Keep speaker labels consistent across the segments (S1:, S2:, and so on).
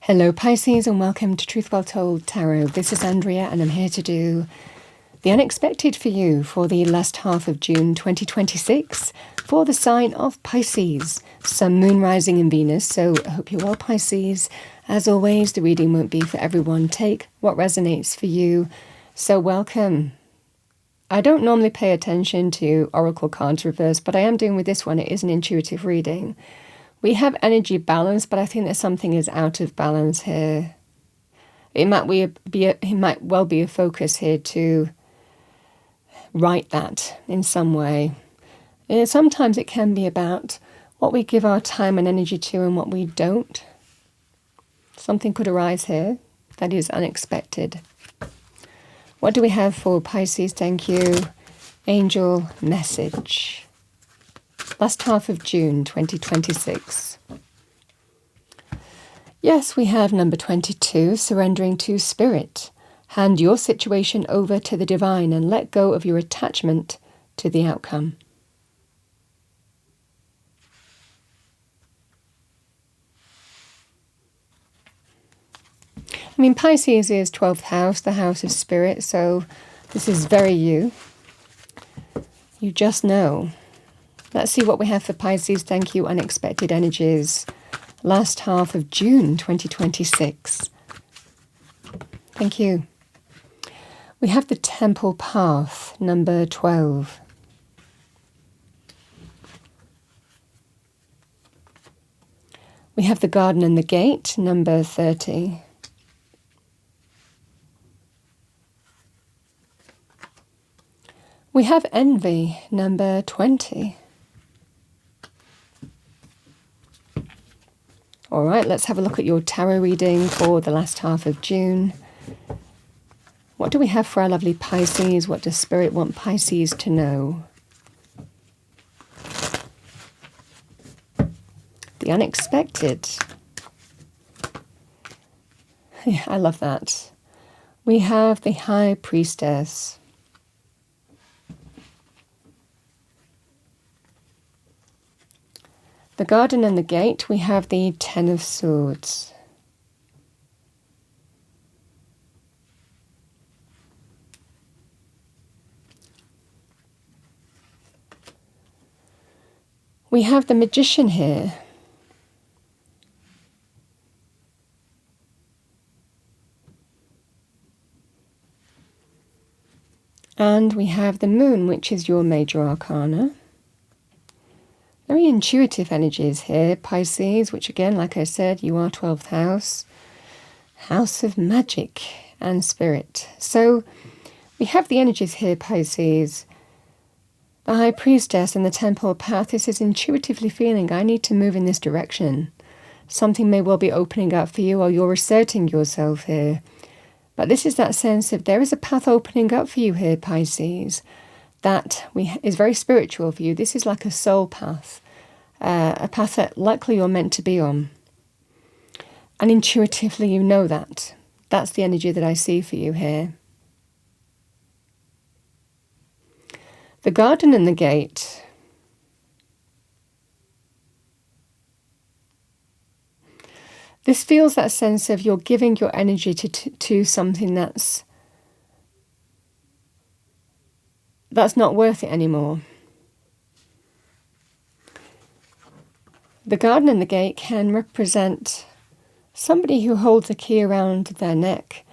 S1: Hello Pisces and welcome to Truth Well Told Tarot. This is Andrea and I'm here to do the unexpected for you for the last half of June 2026 for the sign of Pisces. Sun, Moon, Rising and Venus. So I hope you're well, Pisces. As always, the reading won't be for everyone. Take what resonates for you. So welcome. I don't normally pay attention to Oracle cards reverse, but I am doing with this one. It is an intuitive reading. We have energy balance, but I think that something is out of balance here. It might well be a focus here to right that in some way. Sometimes it can be about what we give our time and energy to and what we don't. Something could arise here that is unexpected. What do we have for Pisces? Thank you. Angel message. Last half of June 2026. Yes, we have number 22, surrendering to spirit. Hand your situation over to the divine and let go of your attachment to the outcome. I mean, Pisces is 12th house, the house of spirit, so this is very you. You just know. Let's see what we have for Pisces. Thank you, unexpected energies. Last half of June 2026. Thank you. We have the Temple Path, number 12. We have the Garden and the Gate, number 30. We have Envy, number 20. All right, let's have a look at your tarot reading for the last half of June. What do we have for our lovely Pisces? What does Spirit want Pisces to know? The unexpected. Yeah, I love that. We have the High Priestess. The Garden and the Gate, we have the Ten of Swords. We have the Magician here. And we have the Moon, which is your major arcana. Very intuitive energies here, Pisces, which again, like I said, you are 12th house. House of magic and spirit. So we have the energies here, Pisces. The High Priestess and the Temple Path. This is intuitively feeling, I need to move in this direction. Something may well be opening up for you or you're asserting yourself here. But this is that sense of there is a path opening up for you here, Pisces. That is very spiritual for you. This is like a soul path, a path that likely you're meant to be on. And intuitively you know that. That's the energy that I see for you here. The Garden and the Gate. This feels that sense of you're giving your energy to something that's not worth it anymore. The Garden and the Gate can represent somebody who holds a key around their neck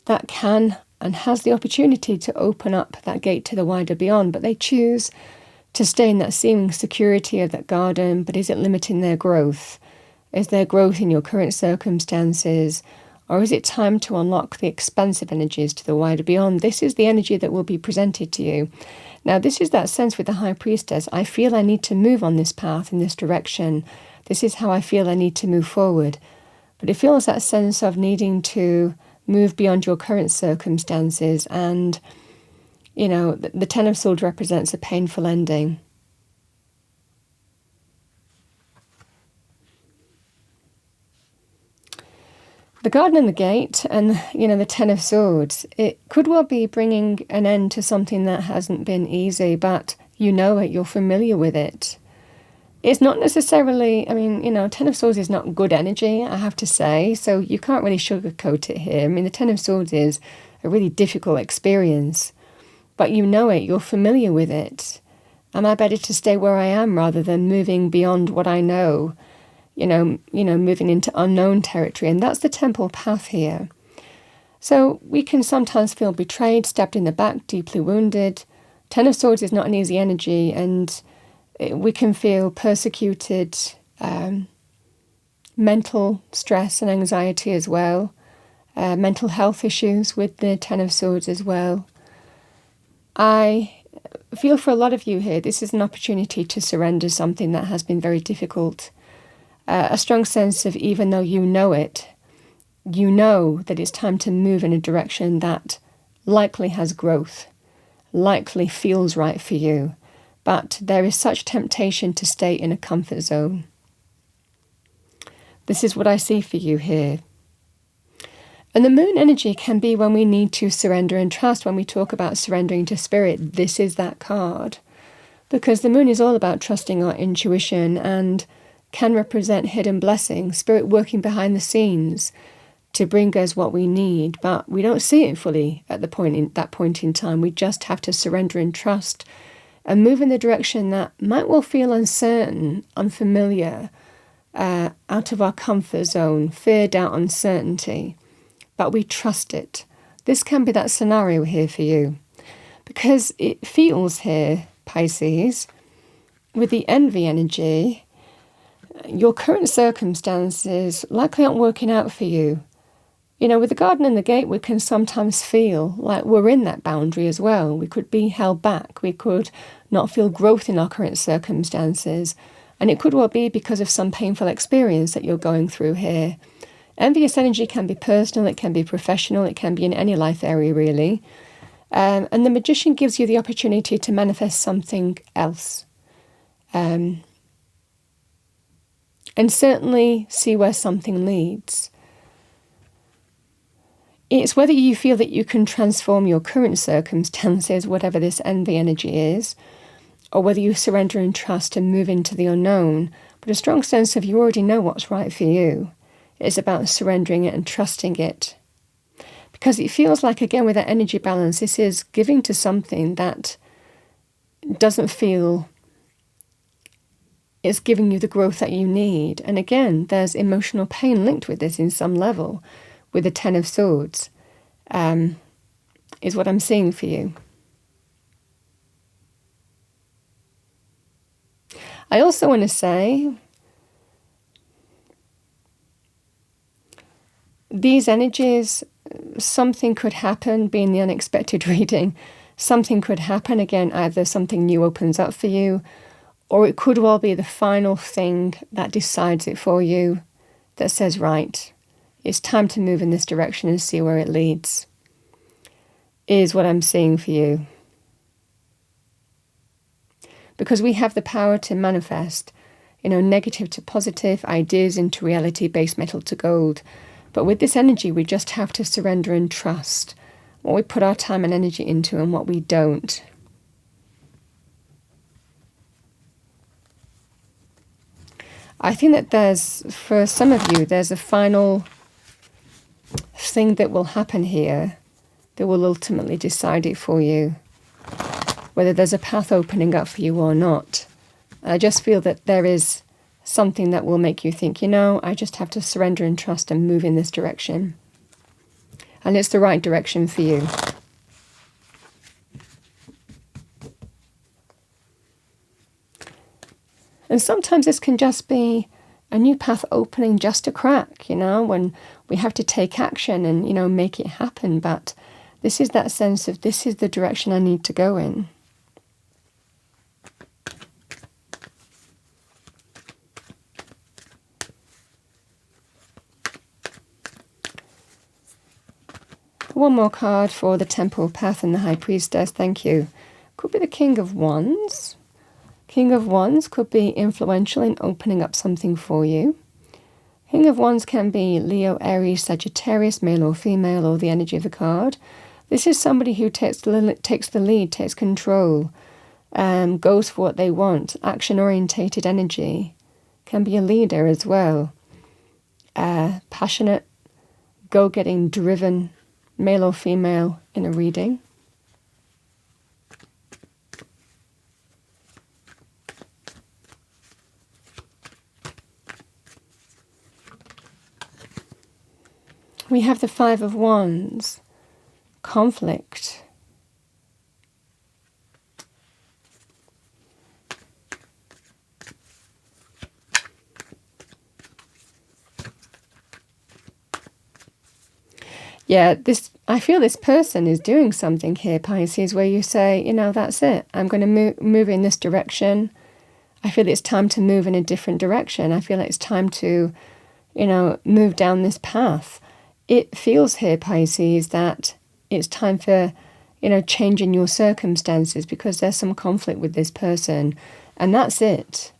S1: that can and has the opportunity to open up that gate to the wider beyond, but they choose to stay in that seeming security of that garden. But is it limiting their growth? Is there growth in your current circumstances? Or is it time to unlock the expansive energies to the wider beyond? This is the energy that will be presented to you. Now, this is that sense with the High Priestess. I feel I need to move on this path, in this direction. This is how I feel I need to move forward. But it feels that sense of needing to move beyond your current circumstances. And, you know, the Ten of Swords represents a painful ending. The Garden and the Gate and, you know, the Ten of Swords, it could well be bringing an end to something that hasn't been easy, but you know it, you're familiar with it. It's not necessarily, I mean, Ten of Swords is not good energy, I have to say, so you can't really sugarcoat it here. I mean, the Ten of Swords is a really difficult experience, but you know it, you're familiar with it. Am I better to stay where I am rather than moving beyond what I know? Moving into unknown territory, and that's the temple path here. So we can sometimes feel betrayed, stabbed in the back, deeply wounded. Ten of Swords is not an easy energy, and we can feel persecuted, mental stress and anxiety as well, mental health issues with the Ten of Swords as well. I feel for a lot of you here, this is an opportunity to surrender something that has been very difficult. A strong sense of, even though you know it, you know that it's time to move in a direction that likely has growth, likely feels right for you, but there is such temptation to stay in a comfort zone. This is what I see for you here. And the moon energy can be when we need to surrender and trust. When we talk about surrendering to spirit, this is that card. Because the moon is all about trusting our intuition and can represent hidden blessings, spirit working behind the scenes to bring us what we need, but we don't see it fully at that point in time. We just have to surrender and trust and move in the direction that might well feel uncertain, unfamiliar, out of our comfort zone, fear, doubt, uncertainty, but we trust it. This can be that scenario here for you, because it feels here, Pisces, with the envy energy, your current circumstances likely aren't working out for you. With the garden and the gate, we can sometimes feel like we're in that boundary as well. We could be held back. We could not feel growth in our current circumstances. And it could well be because of some painful experience that you're going through here. Envious energy can be personal, it can be professional, it can be in any life area, really. And the Magician gives you the opportunity to manifest something else. And certainly see where something leads. It's whether you feel that you can transform your current circumstances, whatever this envy energy is, or whether you surrender and trust and move into the unknown, but a strong sense of you already know what's right for you. It's about surrendering it and trusting it. Because it feels like, again, with that energy balance, this is giving to something that doesn't feel it's giving you the growth that you need. And again, there's emotional pain linked with this in some level, with the Ten of Swords, is what I'm seeing for you. I also want to say, these energies, something could happen, being the unexpected reading, something could happen, again, either something new opens up for you, or it could well be the final thing that decides it for you, that says, right, it's time to move in this direction and see where it leads, is what I'm seeing for you. Because we have the power to manifest, negative to positive, ideas into reality, base metal to gold. But with this energy, we just have to surrender and trust what we put our time and energy into and what we don't. I think that for some of you, there's a final thing that will happen here that will ultimately decide it for you, whether there's a path opening up for you or not. I just feel that there is something that will make you think, I just have to surrender and trust and move in this direction. And it's the right direction for you. And sometimes this can just be a new path opening just a crack, when we have to take action and, make it happen. But this is that sense of, this is the direction I need to go in. One more card for the Temple Path and the High Priestess. Thank you. Could be the King of Wands. King of Wands could be influential in opening up something for you. King of Wands can be Leo, Aries, Sagittarius, male or female, or the energy of the card. This is somebody who takes the lead, takes control, goes for what they want, action-orientated energy, can be a leader as well, passionate, go-getting, driven, male or female in a reading. We have the Five of Wands, conflict. Yeah, I feel this person is doing something here, Pisces, where you say, that's it. I'm going to move in this direction. I feel it's time to move in a different direction. I feel it's time to, move down this path. It feels here, Pisces, that it's time for, changing your circumstances because there's some conflict with this person. And that's it.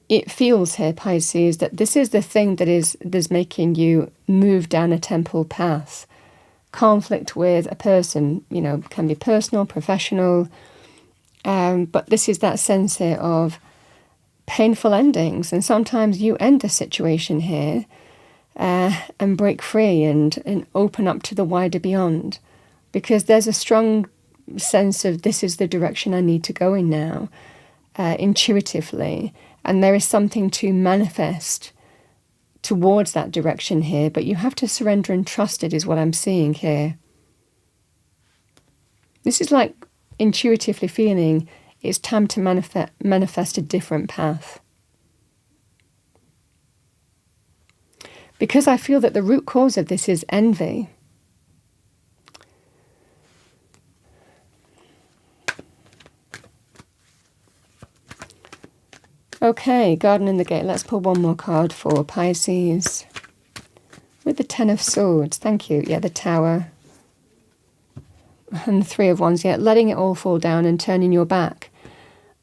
S1: It feels here, Pisces, that this is the thing that's making you move down a temple path. Conflict with a person, can be personal, professional, but this is that sense here of painful endings. And sometimes you end the situation here and break free and open up to the wider beyond, because there's a strong sense of this is the direction I need to go in now, intuitively. And there is something to manifest towards that direction here, but you have to surrender and trust it, is what I'm seeing here. This is like intuitively feeling it's time to manifest a different path. Because I feel that the root cause of this is envy. Okay, Garden in the Gate. Let's pull one more card for Pisces. With the Ten of Swords. Thank you. Yeah, the Tower. And the Three of Wands. Yeah, letting it all fall down and turning your back.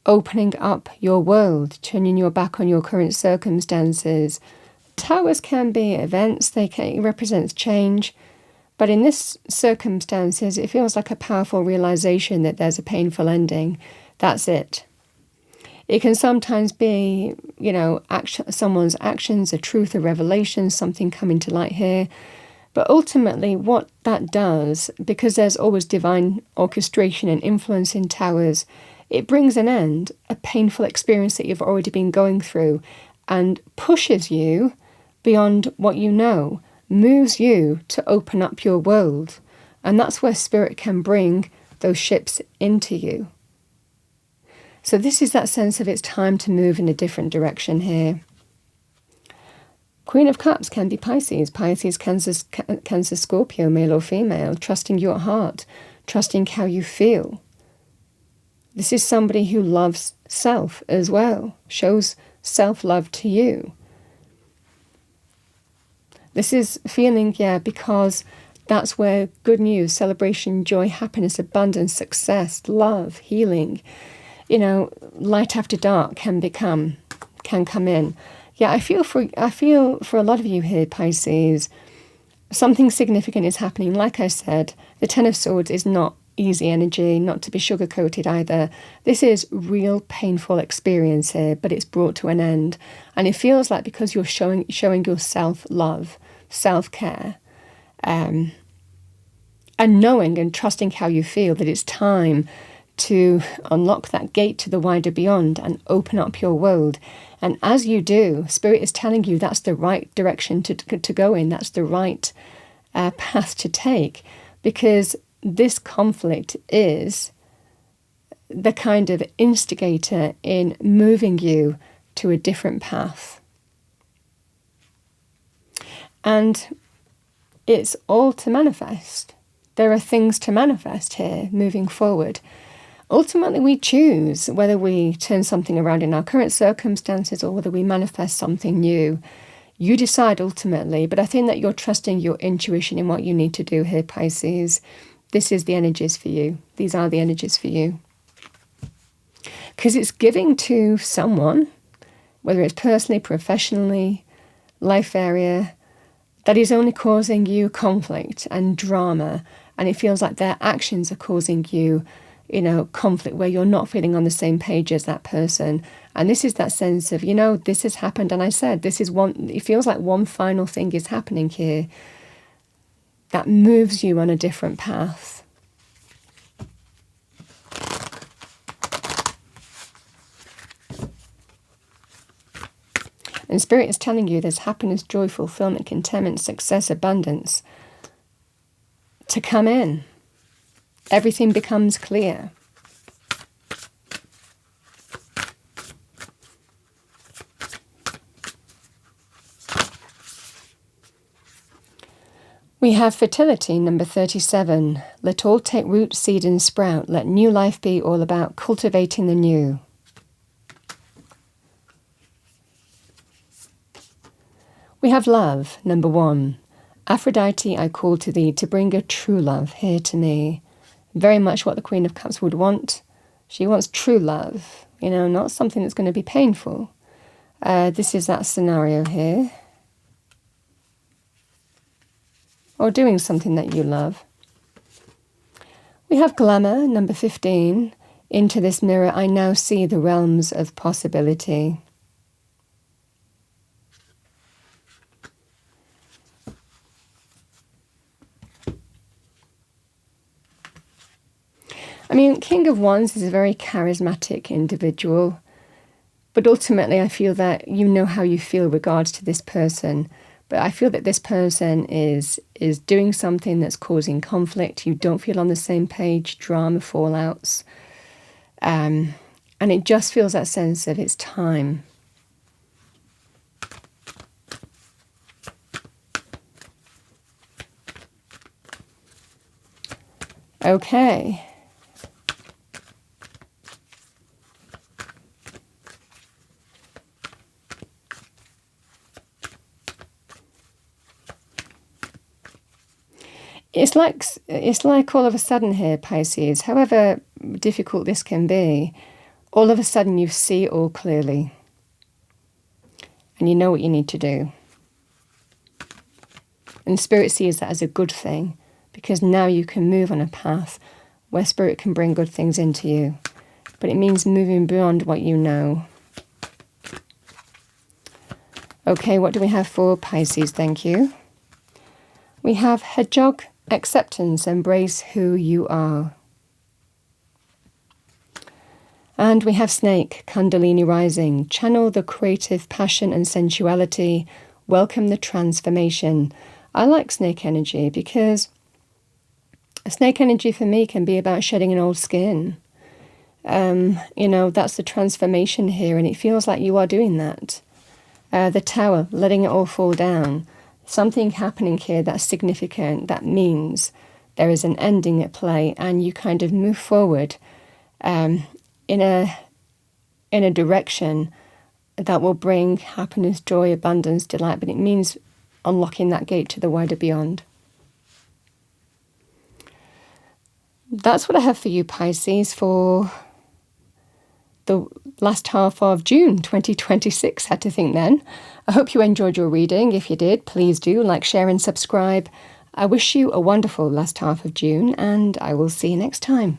S1: Opening up your world. Turning your back on your current circumstances. Towers can be events. It represents change. But in this circumstances, it feels like a powerful realization that there's a painful ending. That's it. It can sometimes be, someone's actions, a truth, a revelation, something coming to light here. But ultimately what that does, because there's always divine orchestration and influence in towers, it brings an end, a painful experience that you've already been going through, and pushes you beyond what you know, moves you to open up your world. And that's where Spirit can bring those ships into you. So this is that sense of it's time to move in a different direction here. Queen of Cups can be Pisces. Pisces, Cancer, Scorpio, male or female. Trusting your heart. Trusting how you feel. This is somebody who loves self as well. Shows self-love to you. This is feeling, because that's where good news, celebration, joy, happiness, abundance, success, love, healing, light after dark can come in. Yeah, I feel for a lot of you here, Pisces, something significant is happening. Like I said, the Ten of Swords is not easy energy, not to be sugar-coated either. This is real painful experience here, but it's brought to an end. And it feels like because you're showing your self-love, self-care, and knowing and trusting how you feel, that it's time to unlock that gate to the wider beyond and open up your world. And as you do, Spirit is telling you that's the right direction to go in. That's the right path to take, because this conflict is the kind of instigator in moving you to a different path. And it's all to manifest. There are things to manifest here moving forward. Ultimately, we choose whether we turn something around in our current circumstances or whether we manifest something new. You decide ultimately, but I think that you're trusting your intuition in what you need to do here, Pisces. This is the energies for you. These are the energies for you. Because it's giving to someone, whether it's personally, professionally, life area, that is only causing you conflict and drama, and it feels like their actions are causing you conflict where you're not feeling on the same page as that person. And this is that sense of, this has happened. And I said, it feels like one final thing is happening here that moves you on a different path. And Spirit is telling you there's happiness, joy, fulfillment, contentment, success, abundance to come in. Everything becomes clear. We have fertility, number 37. Let all take root, seed and sprout. Let new life be all about cultivating the new. We have love, number 1. Aphrodite, I call to thee to bring a true love here to me. Very much what the Queen of Cups would want. She wants true love, not something that's going to be painful. This is that scenario here. Or doing something that you love. We have glamour, number 15. Into this mirror I now see the realms of possibility. King of Wands is a very charismatic individual, but ultimately I feel that you know how you feel with regards to this person. But I feel that this person is doing something that's causing conflict. You don't feel on the same page, drama, fallouts. And it just feels that sense of it's time. Okay. It's like all of a sudden here, Pisces, however difficult this can be, all of a sudden you see it all clearly. And you know what you need to do. And Spirit sees that as a good thing, because now you can move on a path where Spirit can bring good things into you. But it means moving beyond what you know. Okay, what do we have for Pisces? Thank you. We have Hedgehog, acceptance, embrace who you are. And we have Snake, Kundalini rising, channel the creative passion and sensuality, welcome the transformation. I like snake energy because snake energy for me can be about shedding an old skin. That's the transformation here, and it feels like you are doing that. The Tower, letting it all fall down. Something happening here that's significant, that means there is an ending at play, and you kind of move forward in a direction that will bring happiness, joy, abundance, delight, but it means unlocking that gate to the wider beyond. That's what I have for you, Pisces, for the last half of June 2026. Had to think then. I hope you enjoyed your reading. If you did, please do like, share and subscribe. I wish you a wonderful last half of June, and I will see you next time.